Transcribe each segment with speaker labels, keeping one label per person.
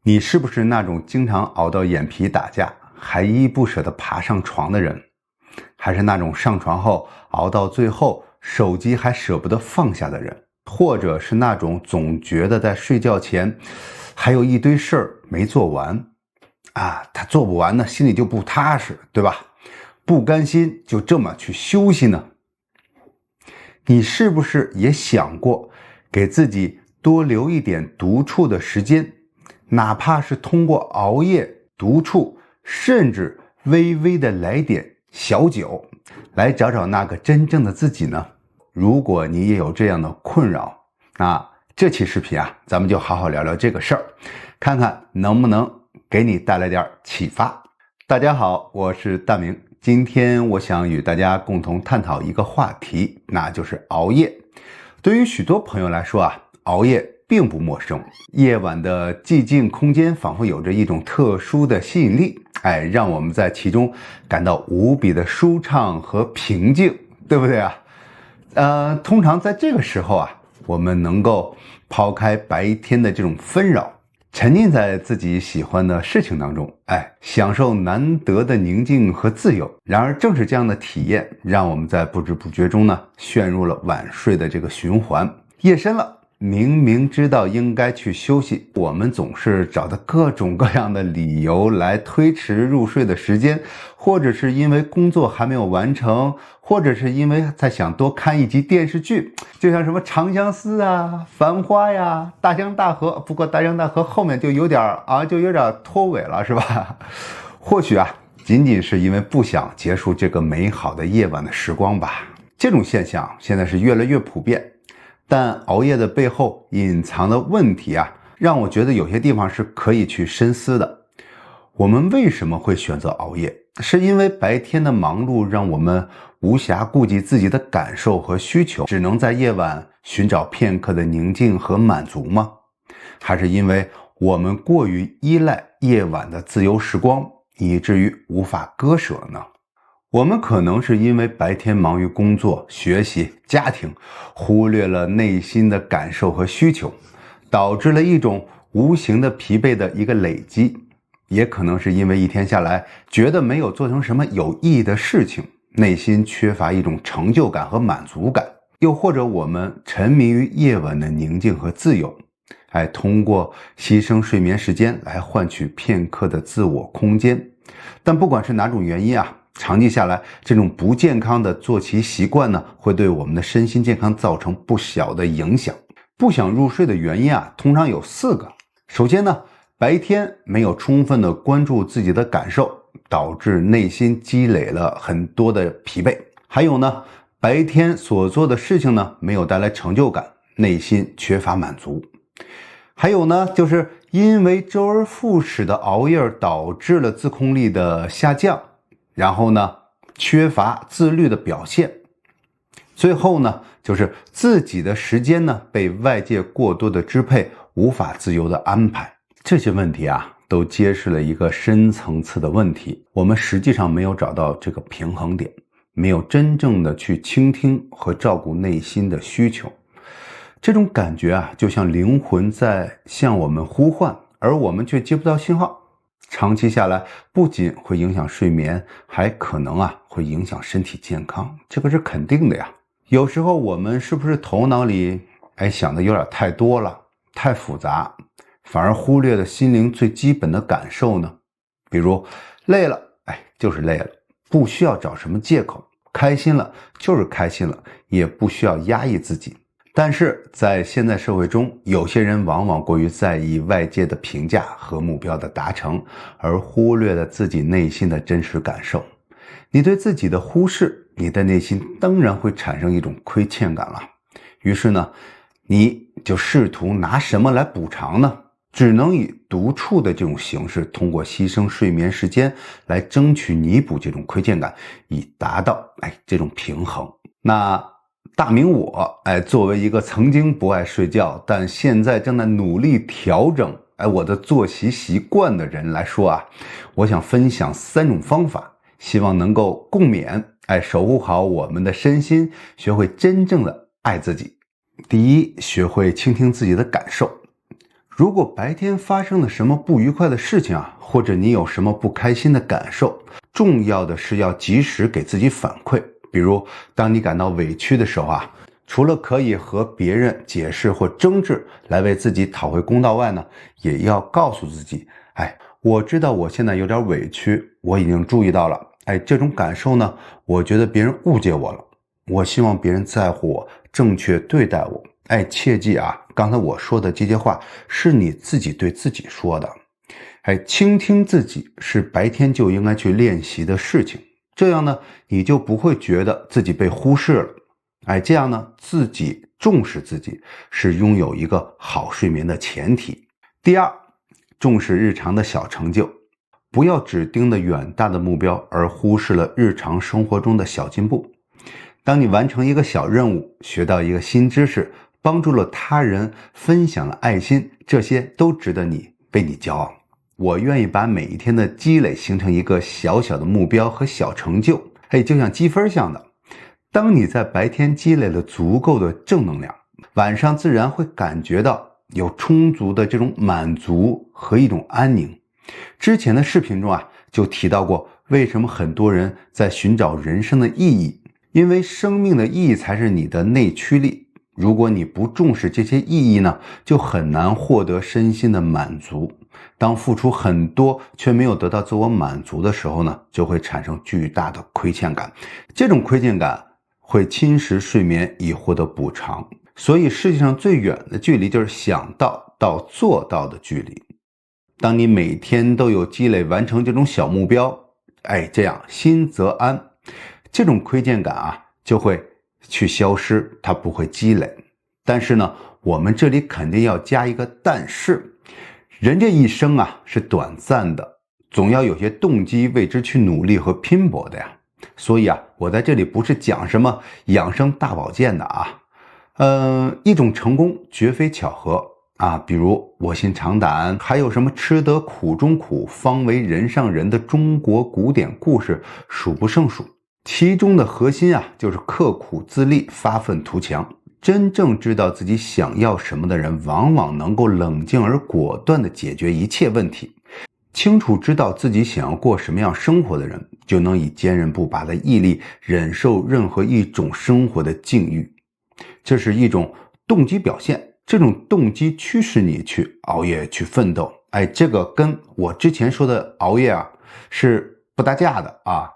Speaker 1: 你是不是那种经常熬到眼皮打架，还依依不舍地爬上床的人？还是那种上床后熬到最后，手机还舍不得放下的人？或者是那种总觉得在睡觉前还有一堆事儿没做完他做不完呢，心里就不踏实，对吧？不甘心就这么去休息呢？你是不是也想过给自己多留一点独处的时间，哪怕是通过熬夜、独处，甚至微微的来点小酒，来找找那个真正的自己呢？如果你也有这样的困扰，那这期视频咱们就好好聊聊这个事儿，看看能不能给你带来点启发。大家好，我是大明，今天我想与大家共同探讨一个话题，那就是熬夜。对于许多朋友来说熬夜并不陌生，夜晚的寂静空间仿佛有着一种特殊的吸引力，让我们在其中感到无比的舒畅和平静，对不对通常在这个时候我们能够抛开白天的这种纷扰，沉浸在自己喜欢的事情当中，享受难得的宁静和自由。然而正是这样的体验，让我们在不知不觉中呢，陷入了晚睡的这个循环。夜深了，明明知道应该去休息，我们总是找的各种各样的理由来推迟入睡的时间，或者是因为工作还没有完成，或者是因为在想多看一集电视剧，就像什么长相思繁花大江大河，不过大江大河后面就有点拖尾了，是吧？或许仅仅是因为不想结束这个美好的夜晚的时光吧。这种现象现在是越来越普遍，但熬夜的背后隐藏的问题让我觉得有些地方是可以去深思的。我们为什么会选择熬夜？是因为白天的忙碌让我们无暇顾及自己的感受和需求，只能在夜晚寻找片刻的宁静和满足吗？还是因为我们过于依赖夜晚的自由时光，以至于无法割舍呢？我们可能是因为白天忙于工作、学习、家庭，忽略了内心的感受和需求，导致了一种无形的疲惫的一个累积。也可能是因为一天下来觉得没有做成什么有意义的事情，内心缺乏一种成就感和满足感。又或者我们沉迷于夜晚的宁静和自由，通过牺牲睡眠时间来换取片刻的自我空间。但不管是哪种原因长期下来，这种不健康的作息习惯呢，会对我们的身心健康造成不小的影响。不想入睡的原因通常有4个。首先呢，白天没有充分的关注自己的感受，导致内心积累了很多的疲惫。还有呢，白天所做的事情呢，没有带来成就感，内心缺乏满足。还有呢，就是因为周而复始的熬夜导致了自控力的下降，然后呢，缺乏自律的表现。最后呢，就是自己的时间呢，被外界过多的支配，无法自由的安排。这些问题都揭示了一个深层次的问题，我们实际上没有找到这个平衡点，没有真正的去倾听和照顾内心的需求。这种感觉就像灵魂在向我们呼唤，而我们却接不到信号。长期下来，不仅会影响睡眠，还可能会影响身体健康，这个是肯定的呀。有时候我们是不是头脑里想的有点太多了，太复杂，反而忽略了心灵最基本的感受呢？比如累了，就是累了，不需要找什么借口；开心了就是开心了，也不需要压抑自己。但是在现在社会中，有些人往往过于在意外界的评价和目标的达成，而忽略了自己内心的真实感受。你对自己的忽视，你的内心当然会产生一种亏欠感了。于是呢，你就试图拿什么来补偿呢？只能以独处的这种形式，通过牺牲睡眠时间来争取弥补这种亏欠感，以达到这种平衡。那大明我作为一个曾经不爱睡觉，但现在正在努力调整我的作息习惯的人来说我想分享3种方法，希望能够共勉，守护好我们的身心，学会真正的爱自己。第一，学会倾听自己的感受。如果白天发生了什么不愉快的事情啊，或者你有什么不开心的感受，重要的是要及时给自己反馈。比如当你感到委屈的时候啊，除了可以和别人解释或争执来为自己讨回公道外呢，也要告诉自己，我知道我现在有点委屈，我已经注意到了，这种感受呢，我觉得别人误解我了，我希望别人在乎我，正确对待我。切记啊，刚才我说的这些话是你自己对自己说的。倾听自己是白天就应该去练习的事情，这样呢，你就不会觉得自己被忽视了。这样呢，自己重视自己是拥有一个好睡眠的前提。第二，重视日常的小成就，不要只盯着远大的目标，而忽视了日常生活中的小进步。当你完成一个小任务，学到一个新知识，帮助了他人，分享了爱心，这些都值得你为你骄傲。我愿意把每一天的积累形成一个小小的目标和小成就，就像积分像的。当你在白天积累了足够的正能量，晚上自然会感觉到有充足的这种满足和一种安宁。之前的视频中啊，就提到过为什么很多人在寻找人生的意义，因为生命的意义才是你的内驱力。如果你不重视这些意义呢，就很难获得身心的满足。当付出很多却没有得到自我满足的时候呢，就会产生巨大的亏欠感。这种亏欠感会侵蚀睡眠以获得补偿。所以世界上最远的距离就是想到到做到的距离。当你每天都有积累完成这种小目标，这样心则安，这种亏欠感啊就会去消失，它不会积累。但是呢，我们这里肯定要加一个但是，人这一生啊是短暂的，总要有些动机为之去努力和拼搏的呀。所以啊，我在这里不是讲什么养生大保健的啊，一种成功绝非巧合啊，比如卧薪尝胆，还有什么吃得苦中苦，方为人上人的中国古典故事数不胜数。其中的核心啊，就是刻苦自立，发愤图强。真正知道自己想要什么的人，往往能够冷静而果断地解决一切问题。清楚知道自己想要过什么样生活的人，就能以坚韧不拔的毅力忍受任何一种生活的境遇。这是一种动机表现，这种动机驱使你去熬夜去奋斗。这个跟我之前说的熬夜啊是不搭架的啊。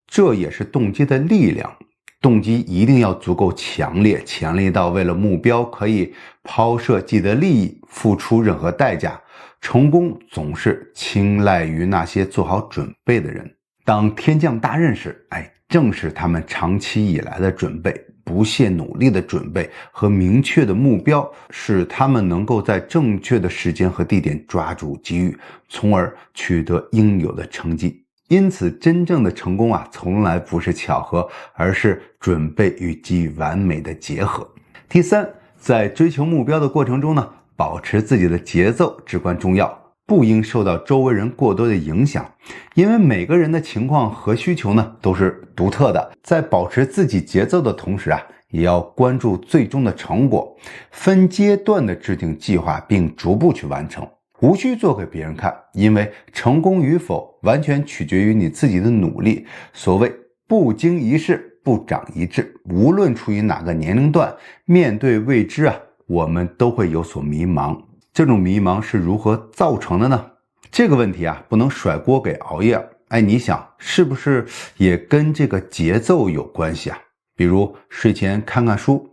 Speaker 1: 这也是动机的力量，动机一定要足够强烈，强烈到为了目标可以抛设既得利益，付出任何代价。成功总是青睐于那些做好准备的人。当天降大任时，正是他们长期以来的准备，不懈努力的准备和明确的目标，使他们能够在正确的时间和地点抓住机遇，从而取得应有的成绩。因此真正的成功啊，从来不是巧合，而是准备与机遇完美的结合。第三，在追求目标的过程中呢，保持自己的节奏至关重要，不应受到周围人过多的影响，因为每个人的情况和需求呢都是独特的。在保持自己节奏的同时啊，也要关注最终的成果，分阶段的制定计划，并逐步去完成。无需做给别人看，因为成功与否完全取决于你自己的努力。所谓不经一事不长一智，无论处于哪个年龄段，面对未知啊，我们都会有所迷茫。这种迷茫是如何造成的呢？这个问题啊，不能甩锅给熬夜。你想是不是也跟这个节奏有关系啊？比如睡前看看书，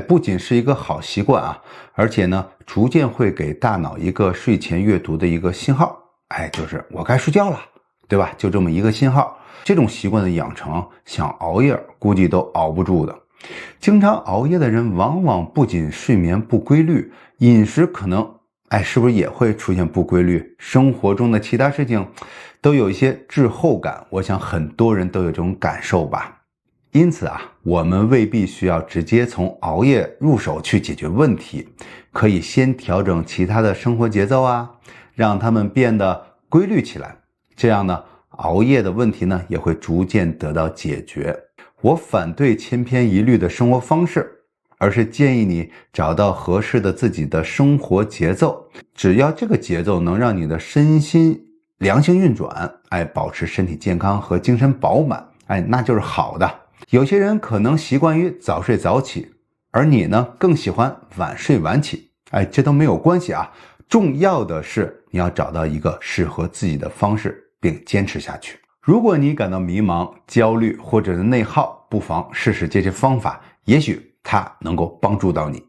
Speaker 1: 不仅是一个好习惯啊，而且呢，逐渐会给大脑一个睡前阅读的一个信号，就是我该睡觉了，对吧？就这么一个信号。这种习惯的养成，想熬夜估计都熬不住的。经常熬夜的人，往往不仅睡眠不规律，饮食可能，是不是也会出现不规律？生活中的其他事情都有一些滞后感，我想很多人都有这种感受吧。因此啊，我们未必需要直接从熬夜入手去解决问题，可以先调整其他的生活节奏啊，让他们变得规律起来。这样呢，熬夜的问题呢也会逐渐得到解决。我反对千篇一律的生活方式，而是建议你找到合适的自己的生活节奏，只要这个节奏能让你的身心良性运转，保持身体健康和精神饱满，那就是好的。有些人可能习惯于早睡早起，而你呢更喜欢晚睡晚起，这都没有关系啊。重要的是你要找到一个适合自己的方式，并坚持下去。如果你感到迷茫、焦虑或者是内耗，不妨试试这些方法，也许它能够帮助到你。